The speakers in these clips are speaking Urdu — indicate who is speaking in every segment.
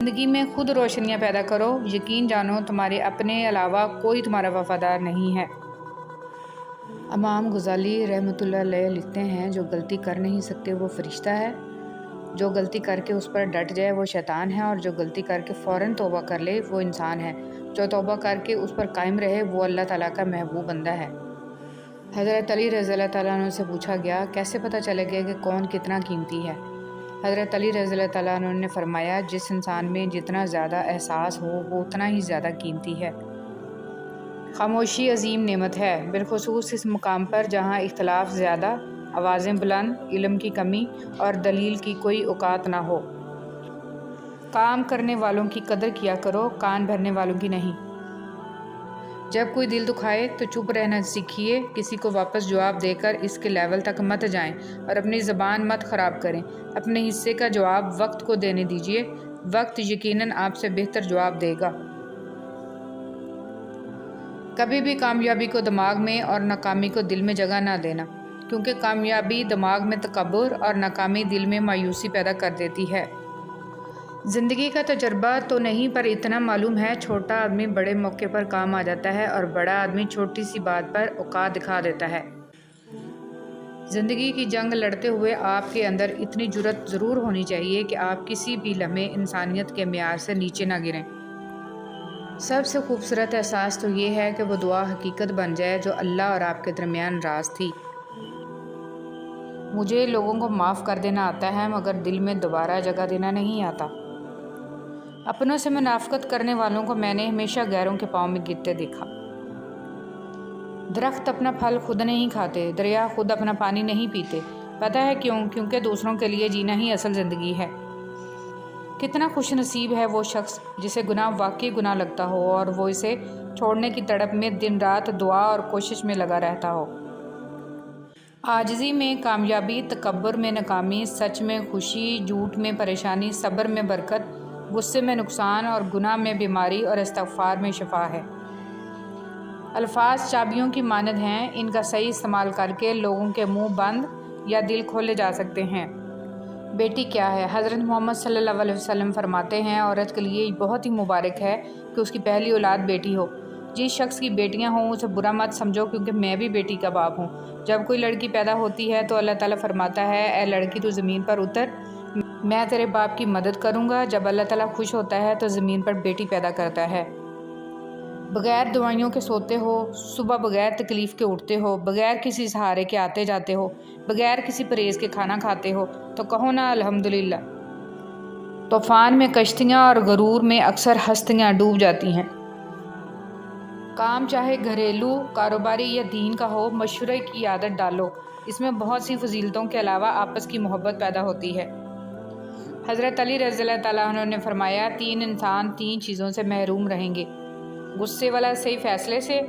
Speaker 1: زندگی میں خود روشنیاں پیدا کرو، یقین جانو تمہارے اپنے علاوہ کوئی تمہارا وفادار نہیں ہے۔ امام غزالی رحمۃ اللہ علیہ لکھتے ہیں، جو غلطی کر نہیں سکتے وہ فرشتہ ہے، جو غلطی کر کے اس پر ڈٹ جائے وہ شیطان ہے، اور جو غلطی کر کے فوراً توبہ کر لے وہ انسان ہے، جو توبہ کر کے اس پر قائم رہے وہ اللہ تعالیٰ کا محبوب بندہ ہے۔ حضرت علی رضی اللہ تعالیٰ عنہ سے پوچھا گیا، کیسے پتہ چلے گا کہ کون کتنا قیمتی ہے؟ حضرت علی رضی اللہ تعالیٰ عنہ نے فرمایا، جس انسان میں جتنا زیادہ احساس ہو وہ اتنا ہی زیادہ قیمتی ہے۔ خاموشی عظیم نعمت ہے، بالخصوص اس مقام پر جہاں اختلاف زیادہ، آوازیں بلند، علم کی کمی اور دلیل کی کوئی اوقات نہ ہو۔ کام کرنے والوں کی قدر کیا کرو، کان بھرنے والوں کی نہیں۔ جب کوئی دل دکھائے تو چپ رہنا سیکھیے، کسی کو واپس جواب دے کر اس کے لیول تک مت جائیں اور اپنی زبان مت خراب کریں۔ اپنے حصے کا جواب وقت کو دینے دیجیے، وقت یقیناً آپ سے بہتر جواب دے گا۔ کبھی بھی کامیابی کو دماغ میں اور ناکامی کو دل میں جگہ نہ دینا، کیونکہ کامیابی دماغ میں تکبر اور ناکامی دل میں مایوسی پیدا کر دیتی ہے۔ زندگی کا تجربہ تو نہیں، پر اتنا معلوم ہے، چھوٹا آدمی بڑے موقع پر کام آ جاتا ہے اور بڑا آدمی چھوٹی سی بات پر اوقات دکھا دیتا ہے۔ زندگی کی جنگ لڑتے ہوئے آپ کے اندر اتنی جرأت ضرور ہونی چاہیے کہ آپ کسی بھی لمحے انسانیت کے معیار سے نیچے نہ گریں۔ سب سے خوبصورت احساس تو یہ ہے کہ وہ دعا حقیقت بن جائے جو اللہ اور آپ کے درمیان راز تھی۔ مجھے لوگوں کو معاف کر دینا آتا ہے، مگر دل میں دوبارہ جگہ دینا نہیں آتا۔ اپنوں سے منافقت کرنے والوں کو میں نے ہمیشہ غیروں کے پاؤں میں گرتے دیکھا۔ درخت اپنا پھل خود نہیں کھاتے، دریا خود اپنا پانی نہیں پیتے۔ پتہ ہے کیوں؟ کیونکہ دوسروں کے لیے جینا ہی اصل زندگی ہے۔ کتنا خوش نصیب ہے وہ شخص جسے گناہ واقعی گناہ لگتا ہو اور وہ اسے چھوڑنے کی تڑپ میں دن رات دعا اور کوشش میں لگا رہتا ہو۔ عاجزی میں کامیابی، تکبر میں ناکامی، سچ میں خوشی، جھوٹ میں پریشانی، صبر میں برکت، غصے میں نقصان اور گناہ میں بیماری اور استغفار میں شفا ہے۔ الفاظ چابیوں کی مانند ہیں، ان کا صحیح استعمال کر کے لوگوں کے منہ بند یا دل کھولے جا سکتے ہیں۔ بیٹی کیا ہے؟ حضرت محمد صلی اللہ علیہ وسلم فرماتے ہیں، عورت کے لیے بہت ہی مبارک ہے کہ اس کی پہلی اولاد بیٹی ہو۔ جس شخص کی بیٹیاں ہوں اسے برا مت سمجھو، کیونکہ میں بھی بیٹی کا باپ ہوں۔ جب کوئی لڑکی پیدا ہوتی ہے تو اللہ تعالیٰ فرماتا ہے، اے لڑکی تو زمین پر اتر، میں تیرے باپ کی مدد کروں گا۔ جب اللہ تعالیٰ خوش ہوتا ہے تو زمین پر بیٹی پیدا کرتا ہے۔ بغیر دوائیوں کے سوتے ہو، صبح بغیر تکلیف کے اٹھتے ہو، بغیر کسی سہارے کے آتے جاتے ہو، بغیر کسی پرہیز کے کھانا کھاتے ہو، تو کہو نا الحمدللہ۔ طوفان میں کشتیاں اور غرور میں اکثر ہستیاں ڈوب جاتی ہیں۔ کام چاہے گھریلو، کاروباری یا دین کا ہو، مشورے کی عادت ڈالو، اس میں بہت سی فضیلتوں کے علاوہ آپس کی محبت پیدا ہوتی ہے۔ حضرت علی رضی اللہ تعالیٰ عنہ نے فرمایا، 3 انسان 3 چیزوں سے محروم رہیں گے: غصے والا صحیح فیصلے سے،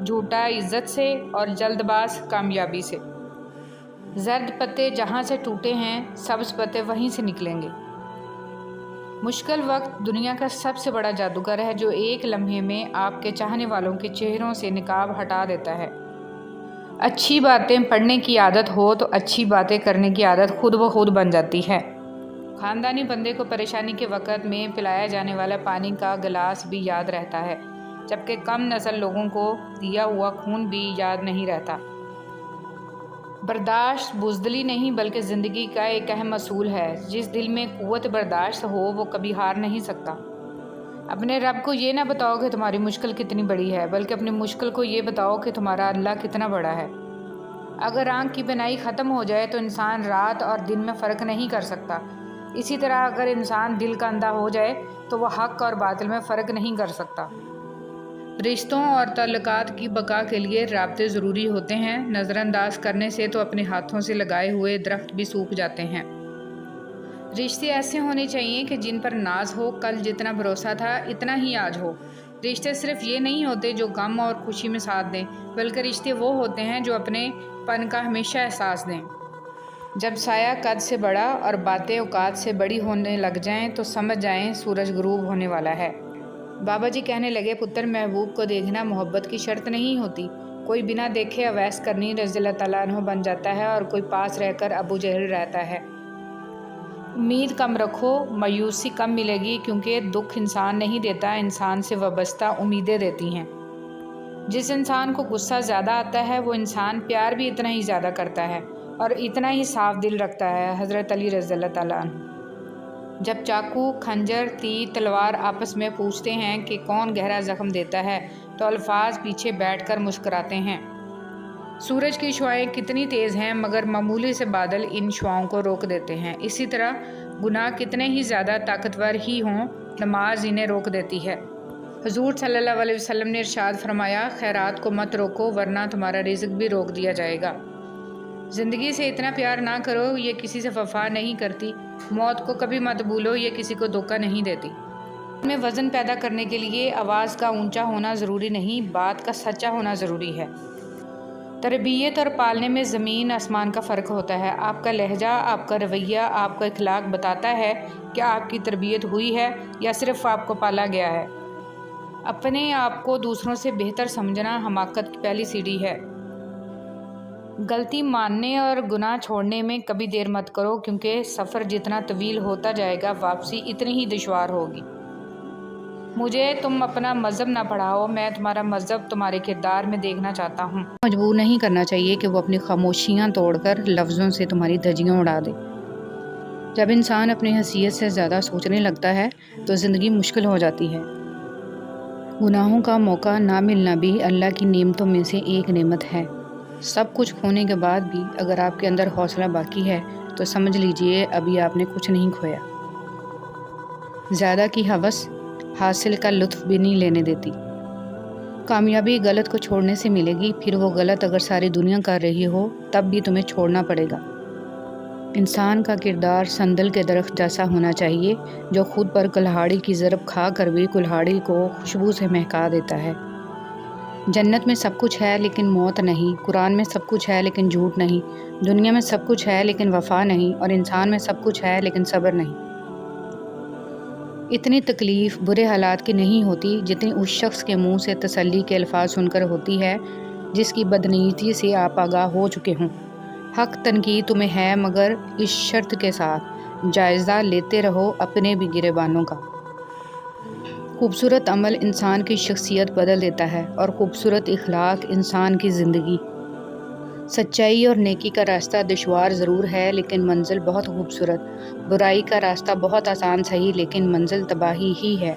Speaker 1: جھوٹا عزت سے، اور جلد باز کامیابی سے۔ زرد پتے جہاں سے ٹوٹے ہیں، سبز پتے وہیں سے نکلیں گے۔ مشکل وقت دنیا کا سب سے بڑا جادوگر ہے، جو ایک لمحے میں آپ کے چاہنے والوں کے چہروں سے نقاب ہٹا دیتا ہے۔ اچھی باتیں پڑھنے کی عادت ہو تو اچھی باتیں کرنے کی عادت خود بخود بن جاتی ہے۔ خاندانی بندے کو پریشانی کے وقت میں پلایا جانے والا پانی کا گلاس بھی یاد رہتا ہے، جبکہ کم نسل لوگوں کو دیا ہوا خون بھی یاد نہیں رہتا۔ برداشت بزدلی نہیں بلکہ زندگی کا ایک اہم اصول ہے۔ جس دل میں قوت برداشت ہو وہ کبھی ہار نہیں سکتا۔ اپنے رب کو یہ نہ بتاؤ کہ تمہاری مشکل کتنی بڑی ہے، بلکہ اپنی مشکل کو یہ بتاؤ کہ تمہارا اللہ کتنا بڑا ہے۔ اگر آنکھ کی بینائی ختم ہو جائے تو انسان رات اور دن میں فرق نہیں کر سکتا۔ اسی طرح اگر انسان دل کا اندھا ہو جائے تو وہ حق اور باطل میں فرق نہیں کر سکتا۔ رشتوں اور تعلقات کی بقا کے لیے رابطے ضروری ہوتے ہیں، نظر انداز کرنے سے تو اپنے ہاتھوں سے لگائے ہوئے درخت بھی سوکھ جاتے ہیں۔ رشتے ایسے ہونے چاہیے کہ جن پر ناز ہو، کل جتنا بھروسہ تھا اتنا ہی آج ہو۔ رشتے صرف یہ نہیں ہوتے جو غم اور خوشی میں ساتھ دیں، بلکہ رشتے وہ ہوتے ہیں جو اپنے پن کا ہمیشہ احساس دیں۔ جب سایہ قد سے بڑا اور باتیں اوقات سے بڑی ہونے لگ جائیں تو سمجھ جائیں سورج غروب ہونے والا ہے۔ بابا جی کہنے لگے، پتر محبوب کو دیکھنا محبت کی شرط نہیں ہوتی۔ کوئی بنا دیکھے اویس کرنی رضی اللہ تعالیٰ عنہ بن جاتا ہے اور کوئی پاس رہ کر ابو جہل رہتا ہے۔ امید کم رکھو، مایوسی کم ملے گی، کیونکہ دکھ انسان نہیں دیتا، انسان سے وابستہ امیدیں دیتی ہیں۔ جس انسان کو غصہ زیادہ آتا ہے وہ انسان پیار بھی اتنا ہی زیادہ کرتا ہے اور اتنا ہی صاف دل رکھتا ہے۔ حضرت علی رضی اللہ تعالیٰ عنہ جب چاقو، خنجر، تیر، تلوار آپس میں پوچھتے ہیں کہ کون گہرا زخم دیتا ہے تو الفاظ پیچھے بیٹھ کر مسکراتے ہیں۔ سورج کی شعاعیں کتنی تیز ہیں مگر معمولی سے بادل ان شعاؤں کو روک دیتے ہیں۔ اسی طرح گناہ کتنے ہی زیادہ طاقتور ہی ہوں، نماز انہیں روک دیتی ہے۔ حضور صلی اللہ علیہ وسلم نے ارشاد فرمایا، خیرات کو مت روکو ورنہ تمہارا رزق بھی روک دیا جائے گا۔ زندگی سے اتنا پیار نہ کرو، یہ کسی سے وفا نہیں کرتی۔ موت کو کبھی مت بھولو، یہ کسی کو دھوکہ نہیں دیتی۔ میں وزن پیدا کرنے کے لیے آواز کا اونچا ہونا ضروری نہیں، بات کا سچا ہونا ضروری ہے۔ تربیت اور پالنے میں زمین آسمان کا فرق ہوتا ہے۔ آپ کا لہجہ، آپ کا رویہ، آپ کا اخلاق بتاتا ہے کہ آپ کی تربیت ہوئی ہے یا صرف آپ کو پالا گیا ہے۔ اپنے آپ کو دوسروں سے بہتر سمجھنا حماقت کی پہلی سیڑھی ہے۔ غلطی ماننے اور گناہ چھوڑنے میں کبھی دیر مت کرو، کیونکہ سفر جتنا طویل ہوتا جائے گا واپسی اتنی ہی دشوار ہوگی۔ مجھے تم اپنا مذہب نہ پڑھاؤ، میں تمہارا مذہب تمہارے کردار میں دیکھنا چاہتا ہوں۔ مجبور نہیں کرنا چاہیے کہ وہ اپنی خاموشیاں توڑ کر لفظوں سے تمہاری دھجیاں اڑا دے۔ جب انسان اپنی حیثیت سے زیادہ سوچنے لگتا ہے تو زندگی مشکل ہو جاتی ہے۔ گناہوں کا موقع نہ ملنا بھی اللہ کی نعمتوں میں سے ایک نعمت ہے۔ سب کچھ کھونے کے بعد بھی اگر آپ کے اندر حوصلہ باقی ہے تو سمجھ لیجئے ابھی آپ نے کچھ نہیں کھویا۔ زیادہ کی ہوس حاصل کا لطف بھی نہیں لینے دیتی۔ کامیابی غلط کو چھوڑنے سے ملے گی، پھر وہ غلط اگر ساری دنیا کر رہی ہو تب بھی تمہیں چھوڑنا پڑے گا۔ انسان کا کردار سندل کے درخت جیسا ہونا چاہیے جو خود پر کلہاڑی کی ضرب کھا کر بھی کلہاڑی کو خوشبو سے مہکا دیتا ہے۔ جنت میں سب کچھ ہے لیکن موت نہیں، قرآن میں سب کچھ ہے لیکن جھوٹ نہیں، دنیا میں سب کچھ ہے لیکن وفا نہیں، اور انسان میں سب کچھ ہے لیکن صبر نہیں۔ اتنی تکلیف برے حالات کی نہیں ہوتی جتنی اس شخص کے منہ سے تسلی کے الفاظ سن کر ہوتی ہے جس کی بدنیتی سے آپ آگاہ ہو چکے ہوں۔ حق تنقید تمہیں ہے مگر اس شرط کے ساتھ جائزہ لیتے رہو اپنے بھی گریبانوں کا۔ خوبصورت عمل انسان کی شخصیت بدل دیتا ہے اور خوبصورت اخلاق انسان کی زندگی۔ سچائی اور نیکی کا راستہ دشوار ضرور ہے لیکن منزل بہت خوبصورت، برائی کا راستہ بہت آسان صحیح لیکن منزل تباہی ہی ہے۔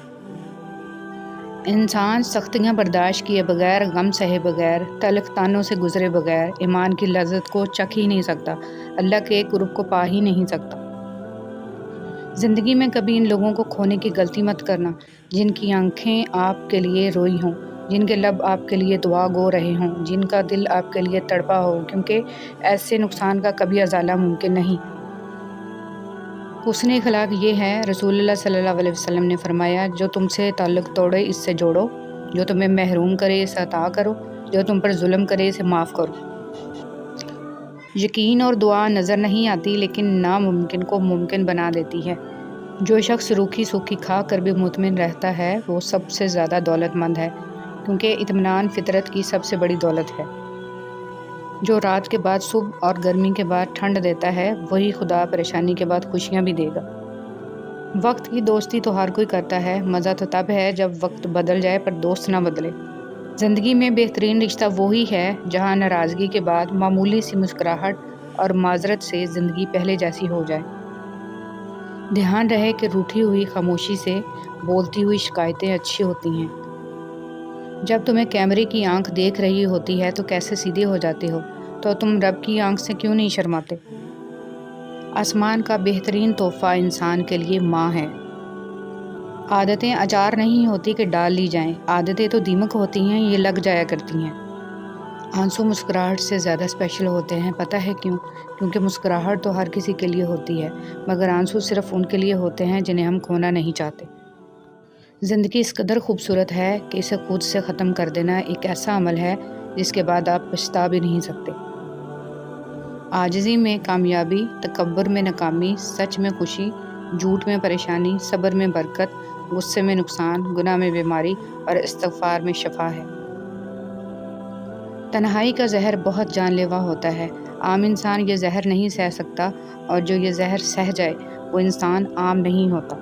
Speaker 1: انسان سختیاں برداشت کیے بغیر، غم سہے بغیر، تلخ طعنوں سے گزرے بغیر ایمان کی لذت کو چکھ ہی نہیں سکتا، اللہ کے قرب کو پا ہی نہیں سکتا۔ زندگی میں کبھی ان لوگوں کو کھونے کی غلطی مت کرنا جن کی آنکھیں آپ کے لیے روئی ہوں، جن کے لب آپ کے لیے دعا گو رہے ہوں، جن کا دل آپ کے لیے تڑپا ہو، کیونکہ ایسے نقصان کا کبھی ازالہ ممکن نہیں۔ حسن اخلاق یہ ہے، رسول اللہ صلی اللہ علیہ وسلم نے فرمایا، جو تم سے تعلق توڑے اس سے جوڑو، جو تمہیں محروم کرے اسے عطا کرو، جو تم پر ظلم کرے اسے معاف کرو۔ یقین اور دعا نظر نہیں آتی لیکن ناممکن کو ممکن بنا دیتی ہے۔ جو شخص روکھی سوکھی کھا کر بھی مطمئن رہتا ہے وہ سب سے زیادہ دولت مند ہے، کیونکہ اطمینان فطرت کی سب سے بڑی دولت ہے۔ جو رات کے بعد صبح اور گرمی کے بعد ٹھنڈ دیتا ہے وہی خدا پریشانی کے بعد خوشیاں بھی دے گا۔ وقت کی دوستی تو ہر کوئی کرتا ہے، مزہ تو تب ہے جب وقت بدل جائے پر دوست نہ بدلے۔ زندگی میں بہترین رشتہ وہی ہے جہاں ناراضگی کے بعد معمولی سی مسکراہٹ اور معذرت سے زندگی پہلے جیسی ہو جائے۔ دھیان رہے کہ روٹھی ہوئی خاموشی سے بولتی ہوئی شکایتیں اچھی ہوتی ہیں۔ جب تمہیں کیمرے کی آنکھ دیکھ رہی ہوتی ہے تو کیسے سیدھے ہو جاتے ہو، تو تم رب کی آنکھ سے کیوں نہیں شرماتے؟ آسمان کا بہترین تحفہ انسان کے لیے ماں ہے۔ عادتیں اچار نہیں ہوتی کہ ڈال لی جائیں، عادتیں تو دیمک ہوتی ہیں، یہ لگ جایا کرتی ہیں۔ آنسو مسکراہٹ سے زیادہ اسپیشل ہوتے ہیں، پتہ ہے کیوں؟ کیونکہ مسکراہٹ تو ہر کسی کے لیے ہوتی ہے مگر آنسو صرف ان کے لیے ہوتے ہیں جنہیں ہم کھونا نہیں چاہتے۔ زندگی اس قدر خوبصورت ہے کہ اسے خود سے ختم کر دینا ایک ایسا عمل ہے جس کے بعد آپ پچھتا بھی نہیں سکتے۔ عاجزی میں کامیابی، تکبر میں ناکامی، سچ میں خوشی، جھوٹ میں پریشانی، صبر میں برکت، غصے میں نقصان، گناہ میں بیماری اور استغفار میں شفا ہے۔ تنہائی کا زہر بہت جان لیوا ہوتا ہے، عام انسان یہ زہر نہیں سہ سکتا اور جو یہ زہر سہ جائے وہ انسان عام نہیں ہوتا۔